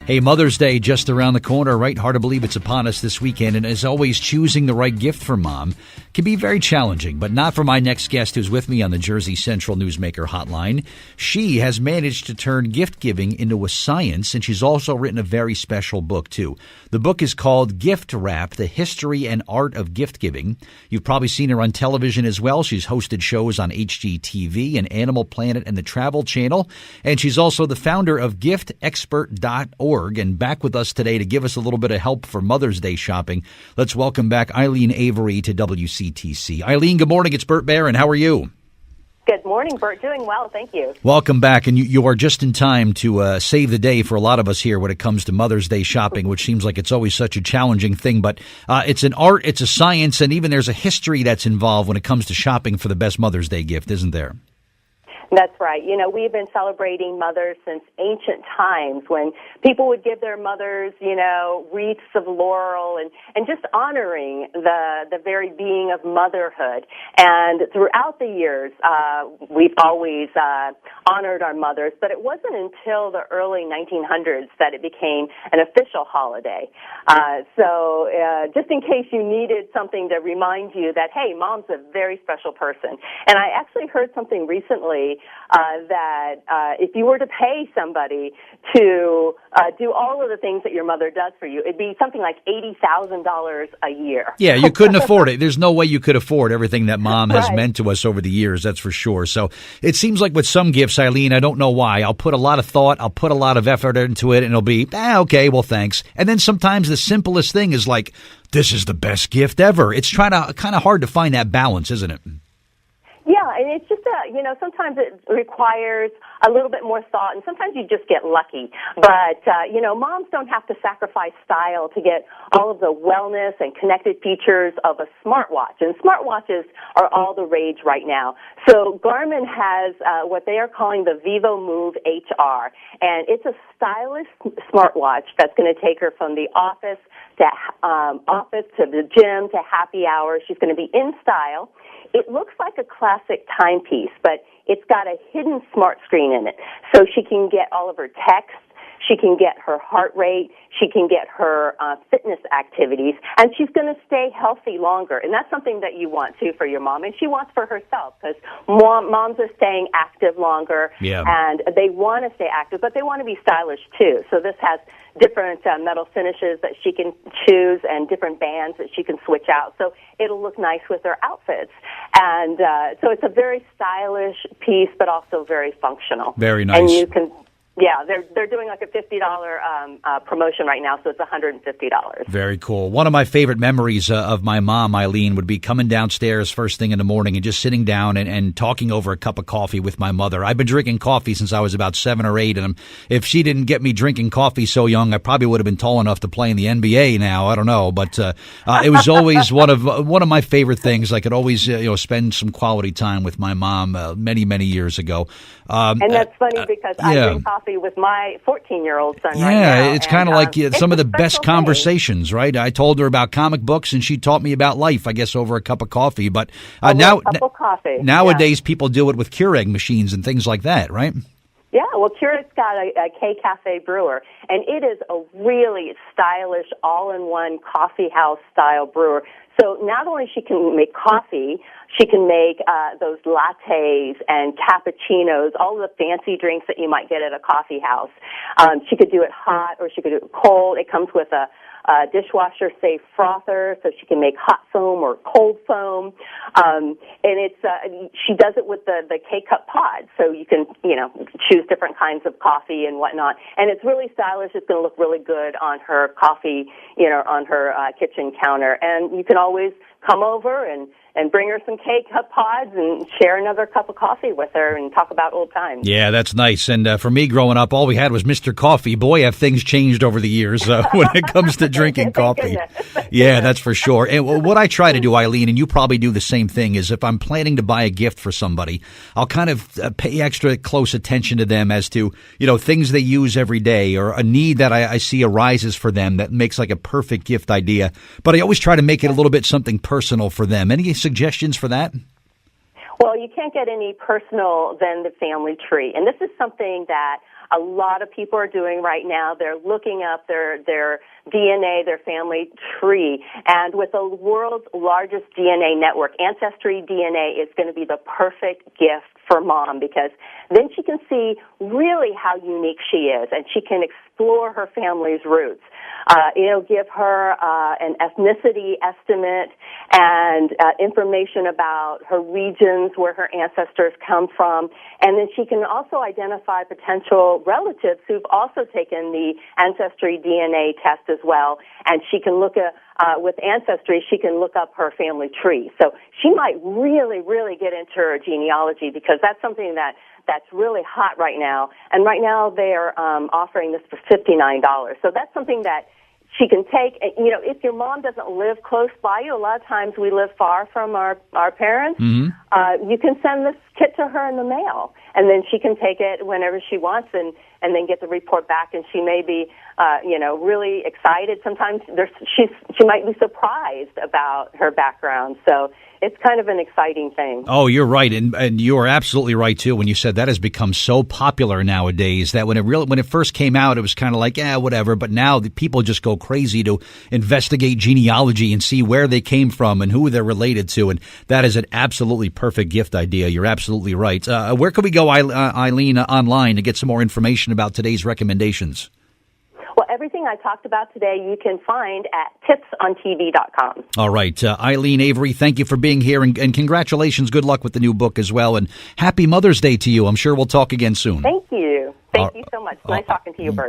Hey, Mother's Day just around the corner, right? Hard to believe it's upon us this weekend. And as always, choosing the right gift for mom can be very challenging, but not for my next guest who's with me on the Jersey Central Newsmaker Hotline. She has managed to turn gift giving into a science, and she's also written a very special book, too. The book is called Gift Wrap, The History and Art of Gift Giving. You've probably seen her on television as well. She's hosted shows on HGTV and Animal Planet and the Travel Channel. And she's also the founder of GiftExpert.org. And back with us today to give us a little bit of help for Mother's Day shopping. Let's welcome back Aileen Avery to WCTC. Aileen, good morning. It's Bert Barron. How are you? Good morning, Bert. Doing well, thank you. Welcome back. And you are just in time to save the day for a lot of us here when it comes to Mother's Day shopping, which seems like it's always such a challenging thing. But it's an art, it's a science, and even there's a history that's involved when it comes to shopping for the best Mother's Day gift, isn't there? That's right. You know, we've been celebrating mothers since ancient times when people would give their mothers, wreaths of laurel and just honoring the very being of motherhood. And throughout the years, we've always honored our mothers, but it wasn't until the early 1900s that it became an official holiday. So just in case you needed something to remind you that, hey, mom's a very special person. And I actually heard something recently that if you were to pay somebody to do all of the things that your mother does for you, it'd be something like $80,000 a year. Yeah, you couldn't afford it. There's no way you could afford everything that mom has meant to us over the years, that's for sure. So it seems like with some gifts, Aileen, I don't know why, I'll put a lot of thought, I'll put a lot of effort into it, and it'll be, okay, well, thanks. And then sometimes the simplest thing is like, this is the best gift ever. It's kind of hard to find that balance, isn't it? Yeah, and it's just sometimes it requires a little bit more thought, and sometimes you just get lucky. But, moms don't have to sacrifice style to get all of the wellness and connected features of a smartwatch. And smartwatches are all the rage right now. So Garmin has what they are calling the Vivo Move HR, and it's a stylish smartwatch that's going to take her from the office to the gym to happy hour. She's going to be in style. It looks like a classic timepiece, but it's got a hidden smart screen in it. So she can get all of her texts, she can get her heart rate, she can get her fitness activities, and she's going to stay healthy longer. And that's something that you want, too, for your mom, and she wants for herself, because moms are staying active longer, and they want to stay active, but they want to be stylish, too. So this has different metal finishes that she can choose and different bands that she can switch out. So it'll look nice with her outfits. And so it's a very stylish piece, but also very functional. Very nice. And you can... Yeah, they're doing like a $50 promotion right now, so it's $150. Very cool. One of my favorite memories of my mom, Aileen, would be coming downstairs first thing in the morning and just sitting down and talking over a cup of coffee with my mother. I've been drinking coffee since I was about 7 or 8, and if she didn't get me drinking coffee so young, I probably would have been tall enough to play in the NBA now. I don't know, but it was always one of my favorite things. I could always spend some quality time with my mom many, many years ago. And that's funny because I drink coffee with my 14-year-old son right now. Yeah, it's kind of like some of the best conversations, right? I told her about comic books, and she taught me about life, I guess, over a cup of coffee. But nowadays, people do it with Keurig machines and things like that, right? Yeah, well, Keurig's got a K-Cafe brewer, and it is a really stylish, all-in-one coffee house-style brewer. So not only she can make coffee, she can make those lattes and cappuccinos, all the fancy drinks that you might get at a coffee house. She could do it hot or she could do it cold. It comes with a dishwasher-safe frother, so she can make hot foam or cold foam. And she does it with the K-Cup pod, so you can, choose different kinds of coffee and whatnot. And it's really stylish. It's going to look really good on her coffee, on her kitchen counter. And you can always come over and bring her some K-Cup pods and share another cup of coffee with her and talk about old times. Yeah, that's nice. And for me growing up, all we had was Mr. Coffee. Boy, have things changed over the years when it comes to drinking coffee. Yeah, that's for sure. And what I try to do, Aileen, and you probably do the same thing, is if I'm planning to buy a gift for somebody, I'll kind of pay extra close attention to them as to, things they use every day or a need that I see arises for them that makes like a perfect gift idea. But I always try to make it a little bit something personal for them. Any suggestions for that? Well, you can't get any personal than the family tree. And this is something that a lot of people are doing right now. They're looking up their DNA, their family tree. And with the world's largest DNA network, Ancestry DNA is going to be the perfect gift for mom, because then she can see really how unique she is, and she can explore her family's roots. It'll give her an ethnicity estimate and information about her regions, where her ancestors come from, and then she can also identify potential relatives who've also taken the Ancestry DNA test as well, and she can look at with Ancestry, she can look up her family tree. So she might really, really get into her genealogy, because that's something that's really hot right now. And right now they're offering this for $59. So that's something that she can take. You know, if your mom doesn't live close by you, a lot of times we live far from our parents, you can send this kit to her in the mail, and then she can take it whenever she wants and then get the report back, and she may be, really excited. Sometimes she might be surprised about her background. So it's kind of an exciting thing. Oh, you're right, and you are absolutely right too when you said that has become so popular nowadays that when it first came out, it was kind of like, whatever. But now the people just go crazy to investigate genealogy and see where they came from and who they're related to, and that is an absolutely perfect gift idea. You're absolutely right. Where can we go, Aileen, online to get some more information about today's recommendations? Well, everything I talked about today you can find at tipsontv.com. All right. Aileen Avery, thank you for being here, and congratulations. Good luck with the new book as well, and happy Mother's Day to you. I'm sure we'll talk again soon. Thank you. Thank you so much. Nice talking to you, Bert.